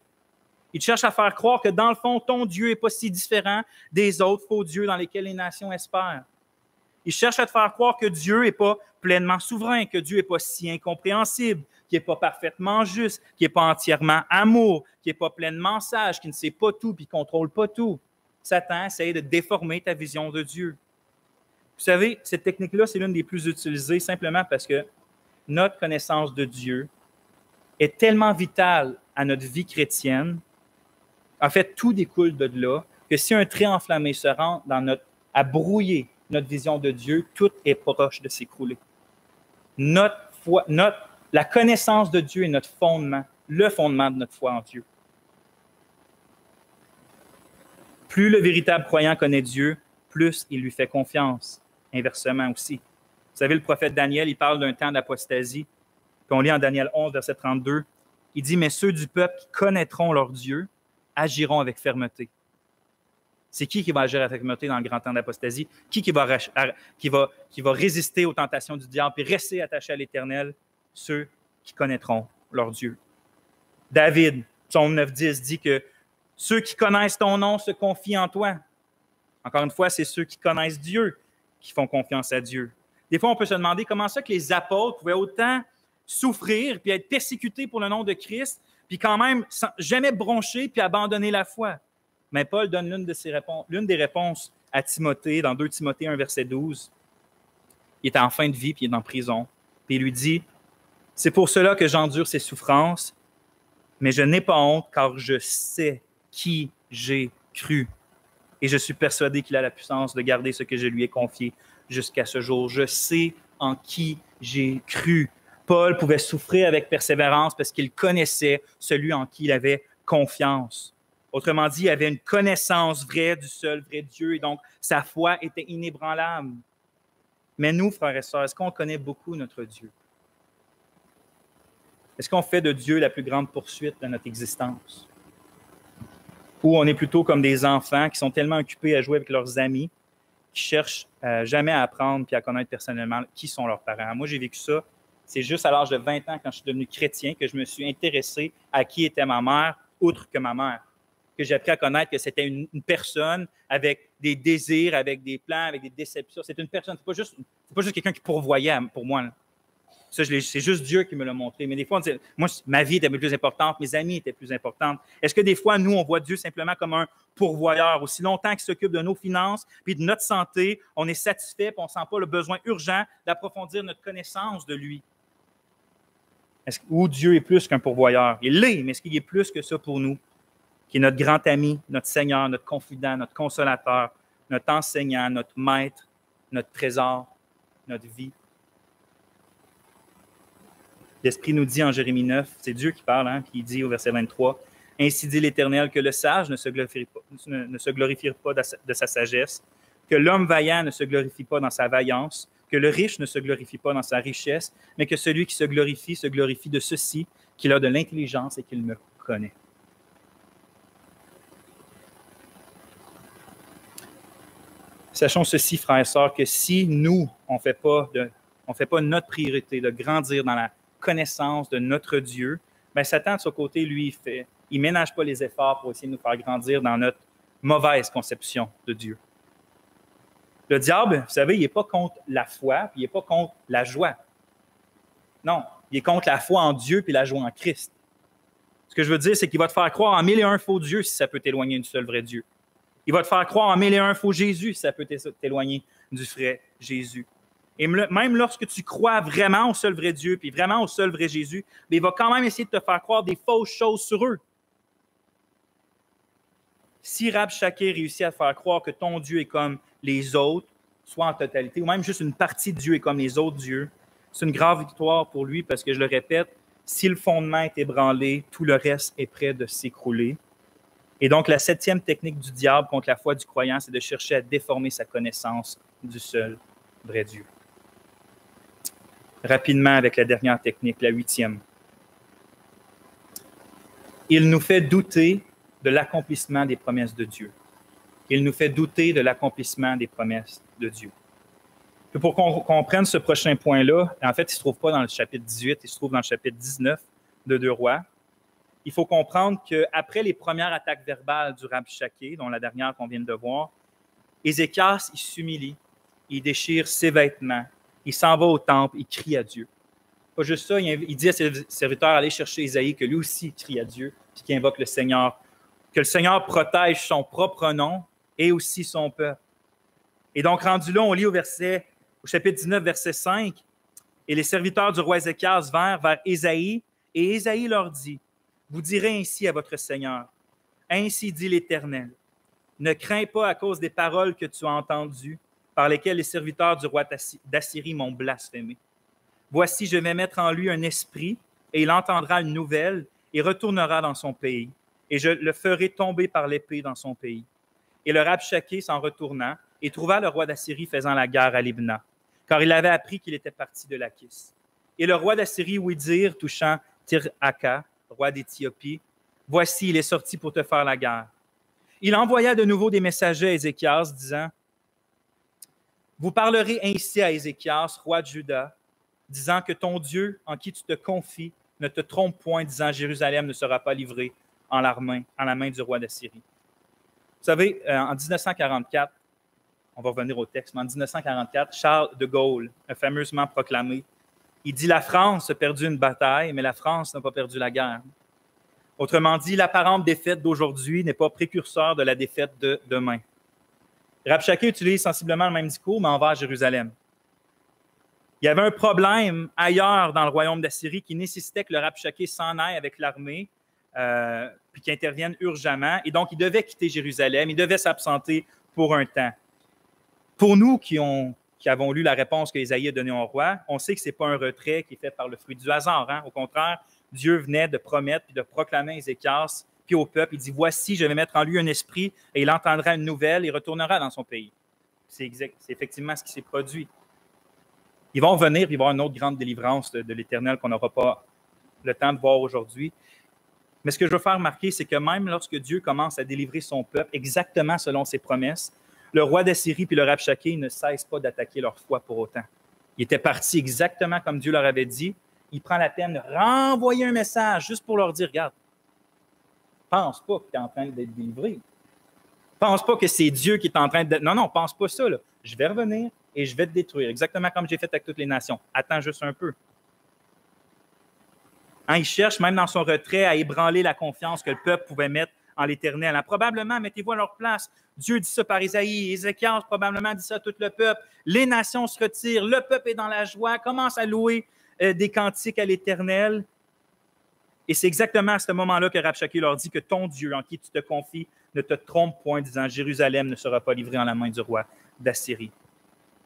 Il cherche à faire croire que dans le fond, ton Dieu n'est pas si différent des autres faux dieux dans lesquels les nations espèrent. Il cherche à te faire croire que Dieu n'est pas pleinement souverain, que Dieu n'est pas si incompréhensible, qui n'est pas parfaitement juste, qui n'est pas entièrement amour, qui n'est pas pleinement sage, qui ne sait pas tout puis ne contrôle pas tout. Satan essaie de déformer ta vision de Dieu. Vous savez, cette technique-là, c'est l'une des plus utilisées simplement parce que notre connaissance de Dieu est tellement vitale à notre vie chrétienne. En fait, tout découle de là, que si un trait enflammé se rend à brouiller notre vision de Dieu, tout est proche de s'écrouler. La connaissance de Dieu est notre fondement, le fondement de notre foi en Dieu. Plus le véritable croyant connaît Dieu, plus il lui fait confiance. Inversement aussi. Vous savez, le prophète Daniel, il parle d'un temps d'apostasie. Puis on lit en Daniel 11, verset 32. Il dit, « Mais ceux du peuple qui connaîtront leur Dieu agiront avec fermeté. » C'est qui va agir avec fermeté dans le grand temps d'apostasie? Qui va résister aux tentations du diable et rester attaché à l'Éternel? Ceux qui connaîtront leur Dieu. David, Psaume 9.10, dit que ceux qui connaissent ton nom se confient en toi. Encore une fois, c'est ceux qui connaissent Dieu qui font confiance à Dieu. Des fois, on peut se demander comment ça que les apôtres pouvaient autant souffrir puis être persécutés pour le nom de Christ, puis quand même jamais broncher puis abandonner la foi. Mais Paul donne l'une des réponses à Timothée dans 2 Timothée 1, verset 12. Il est en fin de vie puis il est en prison. Puis il lui dit, « C'est pour cela que j'endure ces souffrances, mais je n'ai pas honte car je sais qui j'ai cru. Et je suis persuadé qu'il a la puissance de garder ce que je lui ai confié jusqu'à ce jour. Je sais en qui j'ai cru. » Paul pouvait souffrir avec persévérance parce qu'il connaissait celui en qui il avait confiance. Autrement dit, il avait une connaissance vraie du seul vrai Dieu et donc sa foi était inébranlable. Mais nous, frères et sœurs, est-ce qu'on connaît beaucoup notre Dieu? Est-ce qu'on fait de Dieu la plus grande poursuite de notre existence? Ou on est plutôt comme des enfants qui sont tellement occupés à jouer avec leurs amis, qui cherchent jamais à apprendre puis à connaître personnellement qui sont leurs parents. Moi, j'ai vécu ça. C'est juste à l'âge de 20 ans, quand je suis devenu chrétien, que je me suis intéressé à qui était ma mère, outre que ma mère. Que j'ai appris à connaître que c'était une personne avec des désirs, avec des plans, avec des déceptions. C'est une personne, c'est pas juste quelqu'un qui pourvoyait pour moi. Là. Ça, c'est juste Dieu qui me l'a montré. Mais des fois, on dit, moi, ma vie était plus importante, mes amis étaient plus importants. Est-ce que des fois, nous, on voit Dieu simplement comme un pourvoyeur? Aussi longtemps qu'il s'occupe de nos finances puis de notre santé, on est satisfait et on ne sent pas le besoin urgent d'approfondir notre connaissance de lui. Ou Dieu est plus qu'un pourvoyeur? Il l'est, mais est-ce qu'il est plus que ça pour nous? Qui est notre grand ami, notre Seigneur, notre confident, notre consolateur, notre enseignant, notre maître, notre trésor, notre vie. L'Esprit nous dit en Jérémie 9, c'est Dieu qui parle, qui dit au verset 23, « Ainsi dit l'Éternel, que le sage ne se glorifie pas de sa sagesse, que l'homme vaillant ne se glorifie pas dans sa vaillance, que le riche ne se glorifie pas dans sa richesse, mais que celui qui se glorifie de ceci, qu'il a de l'intelligence et qu'il me connaît. » Sachons ceci, frères et sœurs, que si nous, on ne fait pas notre priorité de grandir dans la connaissance de notre Dieu, bien Satan, de son côté, lui, il ne ménage pas les efforts pour essayer de nous faire grandir dans notre mauvaise conception de Dieu. Le diable, vous savez, il n'est pas contre la foi, puis il n'est pas contre la joie. Non, il est contre la foi en Dieu puis la joie en Christ. Ce que je veux dire, c'est qu'il va te faire croire en 1001 faux dieux si ça peut t'éloigner du seul vrai Dieu. Il va te faire croire en 1001 faux Jésus si ça peut t'éloigner du vrai Jésus. Et même lorsque tu crois vraiment au seul vrai Dieu, puis vraiment au seul vrai Jésus, bien, il va quand même essayer de te faire croire des fausses choses sur eux. Si Rabshakeh réussit à te faire croire que ton Dieu est comme les autres, soit en totalité, ou même juste une partie de Dieu est comme les autres dieux, c'est une grave victoire pour lui parce que, je le répète, si le fondement est ébranlé, tout le reste est prêt de s'écrouler. Et donc, la 7e technique du diable contre la foi du croyant, c'est de chercher à déformer sa connaissance du seul vrai Dieu. Rapidement, avec la dernière technique, la 8e. Il nous fait douter de l'accomplissement des promesses de Dieu. Il nous fait douter de l'accomplissement des promesses de Dieu. Puis pour qu'on comprenne ce prochain point-là, en fait, il ne se trouve pas dans le chapitre 18, il se trouve dans le chapitre 19 de 2 Rois. Il faut comprendre qu'après les premières attaques verbales du Rabshakeh, dont la dernière qu'on vient de voir, Ézéchias, il s'humilie, il déchire ses vêtements, il s'en va au temple, il crie à Dieu. Pas juste ça, il dit à ses serviteurs d'aller chercher Isaïe, que lui aussi crie à Dieu, puis qu'il invoque le Seigneur, que le Seigneur protège son propre nom et aussi son peuple. Et donc, rendu là, on lit au chapitre 19, verset 5, « Et les serviteurs du roi Ézéchias vinrent vers Ésaïe, et Ésaïe leur dit, « Vous direz ainsi à votre Seigneur, ainsi dit l'Éternel, ne crains pas à cause des paroles que tu as entendues, par lesquelles les serviteurs du roi d'Assyrie m'ont blasphémé. Voici, je vais mettre en lui un esprit, et il entendra une nouvelle, et retournera dans son pays, et je le ferai tomber par l'épée dans son pays. » Et le Rabshakeh s'en retourna, et trouva le roi d'Assyrie faisant la guerre à Libna, car il avait appris qu'il était parti de Lachis. Et le roi d'Assyrie ouït dire, touchant Tir-Haka, roi d'Éthiopie, « Voici, il est sorti pour te faire la guerre. » Il envoya de nouveau des messagers à Ézéchias, disant, « Vous parlerez ainsi à Ézéchias, roi de Juda, disant que ton Dieu, en qui tu te confies, ne te trompe point, disant, Jérusalem ne sera pas livrée en la main du roi d'Assyrie. » Vous savez, en 1944, on va revenir au texte, mais en 1944, Charles de Gaulle a fameusement proclamé, il dit « La France a perdu une bataille, mais la France n'a pas perdu la guerre. » Autrement dit, l'apparente défaite d'aujourd'hui n'est pas précurseur de la défaite de demain. Rabshakeh utilise sensiblement le même discours, mais envers Jérusalem. Il y avait un problème ailleurs dans le royaume d'Assyrie qui nécessitait que le Rabshakeh s'en aille avec l'armée, puis qu'il intervienne urgemment. Et donc, il devait quitter Jérusalem, il devait s'absenter pour un temps. Pour nous qui avons lu la réponse qu'Ésaïe a donnée au roi, on sait que ce n'est pas un retrait qui est fait par le fruit du hasard. Hein? Au contraire, Dieu venait de promettre et de proclamer à Ézéchias, puis au peuple, il dit « Voici, je vais mettre en lui un esprit, et il entendra une nouvelle et retournera dans son pays. » C'est effectivement ce qui s'est produit. Ils vont venir, puis il va y avoir une autre grande délivrance de l'Éternel qu'on n'aura pas le temps de voir aujourd'hui. Mais ce que je veux faire remarquer, c'est que même lorsque Dieu commence à délivrer son peuple exactement selon ses promesses, le roi d'Assyrie puis le Rabshakeh ne cessent pas d'attaquer leur foi pour autant. Ils étaient partis exactement comme Dieu leur avait dit. Il prend la peine de renvoyer un message juste pour leur dire, regarde, pense pas que tu es en train d'être délivré. Pense pas que c'est Dieu qui est en train de... Non, pense pas ça. Là. Je vais revenir et je vais te détruire, exactement comme j'ai fait avec toutes les nations. Attends juste un peu. Hein, il cherche, même dans son retrait, à ébranler la confiance que le peuple pouvait mettre en l'Éternel. Hein, probablement, mettez-vous à leur place. Dieu dit ça par Isaïe, Ézéchias probablement dit ça à tout le peuple. Les nations se retirent, le peuple est dans la joie, commence à louer des cantiques à l'Éternel. Et c'est exactement à ce moment-là que Rabshakeh leur dit que ton Dieu, en qui tu te confies, ne te trompe point, disant Jérusalem ne sera pas livrée en la main du roi d'Assyrie.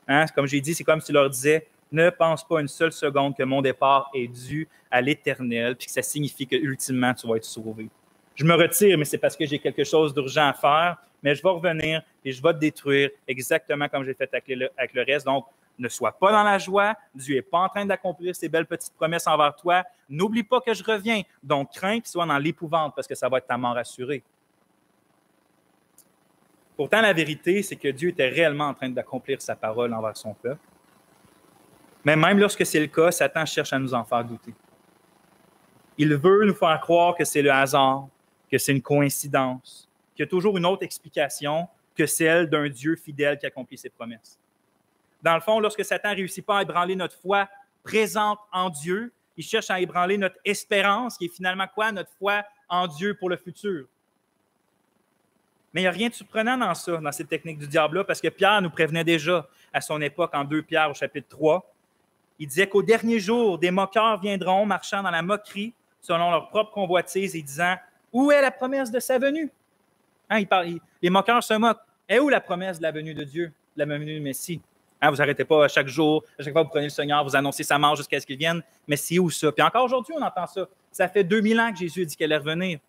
Hein? Comme j'ai dit, c'est comme s'il leur disait ne pense pas une seule seconde que mon départ est dû à l'Éternel, puis que ça signifie que ultimement tu vas être sauvé. Je me retire, mais c'est parce que j'ai quelque chose d'urgent à faire, mais je vais revenir et je vais te détruire exactement comme j'ai fait avec le reste. Donc, ne sois pas dans la joie, Dieu n'est pas en train d'accomplir ses belles petites promesses envers toi. N'oublie pas que je reviens. Donc, crains qu'il soit dans l'épouvante parce que ça va être ta mort assurée. Pourtant, la vérité, c'est que Dieu était réellement en train d'accomplir sa parole envers son peuple. Mais même lorsque c'est le cas, Satan cherche à nous en faire douter. Il veut nous faire croire que c'est le hasard, que c'est une coïncidence, qu'il y a toujours une autre explication que celle d'un Dieu fidèle qui accomplit ses promesses. Dans le fond, lorsque Satan ne réussit pas à ébranler notre foi présente en Dieu, il cherche à ébranler notre espérance, qui est finalement quoi? Notre foi en Dieu pour le futur. Mais il n'y a rien de surprenant dans ça, dans cette technique du diable-là, parce que Pierre nous prévenait déjà à son époque, en 2 Pierre au chapitre 3. Il disait qu'au dernier jour, des moqueurs viendront marchant dans la moquerie, selon leur propre convoitise, et disant « Où est la promesse de sa venue? » Hein, les moqueurs se moquent. Est où la promesse de la venue de Dieu, de la venue du Messie? Hein, vous n'arrêtez pas à chaque jour, à chaque fois que vous prenez le Seigneur, vous annoncez sa mort jusqu'à ce qu'il vienne. Mais c'est où ça? Puis encore aujourd'hui, on entend ça. Ça fait 2000 ans que Jésus a dit qu'elle allait revenir.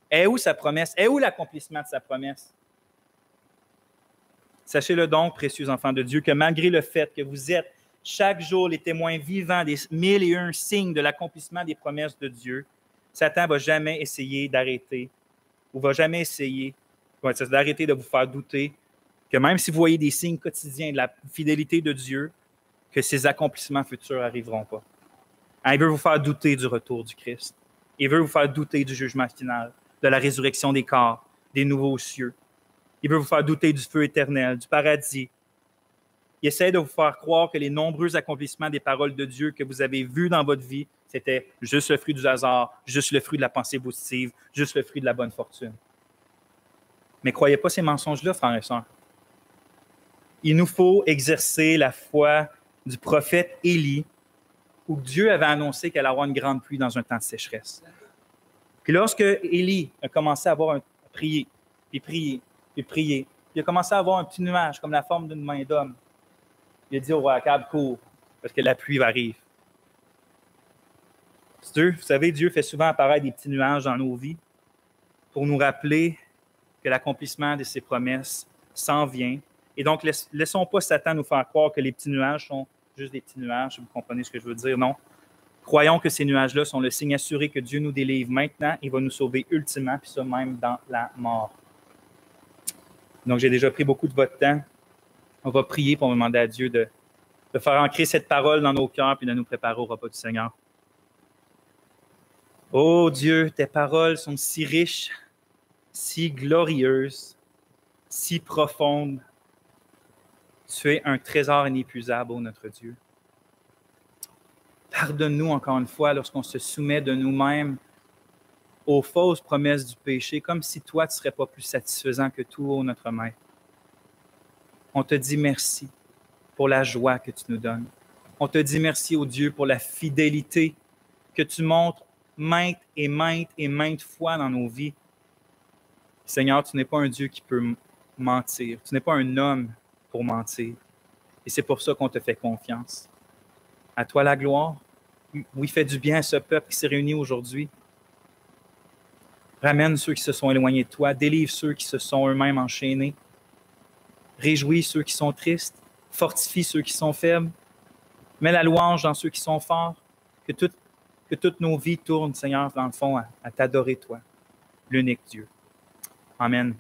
Est où sa promesse? Est où l'accomplissement de sa promesse? Sachez-le donc, précieux enfants de Dieu, que malgré le fait que vous êtes chaque jour les témoins vivants des 1001 signes de l'accomplissement des promesses de Dieu, Satan ne va jamais essayer d'arrêter ou va jamais essayer d'arrêter de vous faire douter que même si vous voyez des signes quotidiens de la fidélité de Dieu, que ces accomplissements futurs n'arriveront pas. Hein, il veut vous faire douter du retour du Christ. Il veut vous faire douter du jugement final, de la résurrection des corps, des nouveaux cieux. Il veut vous faire douter du feu éternel, du paradis. Il essaie de vous faire croire que les nombreux accomplissements des paroles de Dieu que vous avez vus dans votre vie, c'était juste le fruit du hasard, juste le fruit de la pensée positive, juste le fruit de la bonne fortune. Mais croyez pas ces mensonges-là, frères et sœurs. Il nous faut exercer la foi du prophète Élie, où Dieu avait annoncé qu'elle allait avoir une grande pluie dans un temps de sécheresse. Puis lorsque Élie a commencé à prier, puis prier, puis prier, il a commencé à avoir un petit nuage comme la forme d'une main d'homme. Il a dit au roi Akab, cours, parce que la pluie arrive. Vous savez, Dieu fait souvent apparaître des petits nuages dans nos vies pour nous rappeler que l'accomplissement de ses promesses s'en vient. Et donc, laissons pas Satan nous faire croire que les petits nuages sont juste des petits nuages, si vous comprenez ce que je veux dire. Non. Croyons que ces nuages-là sont le signe assuré que Dieu nous délivre maintenant et va nous sauver ultimement, puis ça même dans la mort. Donc, j'ai déjà pris beaucoup de votre temps. On va prier pour demander à Dieu de faire ancrer cette parole dans nos cœurs puis de nous préparer au repas du Seigneur. Ô Dieu, tes paroles sont si riches, si glorieuses, si profondes. Tu es un trésor inépuisable, ô notre Dieu. Pardonne-nous encore une fois lorsqu'on se soumet de nous-mêmes aux fausses promesses du péché, comme si toi, tu ne serais pas plus satisfaisant que tout, ô notre Maître. On te dit merci pour la joie que tu nous donnes. On te dit merci, ô Dieu, pour la fidélité que tu montres maintes et maintes fois dans nos vies. Seigneur, tu n'es pas un Dieu qui peut mentir. Tu n'es pas un homme pour mentir. Et c'est pour ça qu'on te fait confiance. À toi la gloire. Oui, fais du bien à ce peuple qui s'est réuni aujourd'hui. Ramène ceux qui se sont éloignés de toi. Délivre ceux qui se sont eux-mêmes enchaînés. Réjouis ceux qui sont tristes. Fortifie ceux qui sont faibles. Mets la louange dans ceux qui sont forts. Que toutes nos vies tournent, Seigneur, dans le fond, à t'adorer, toi, l'unique Dieu. Amen.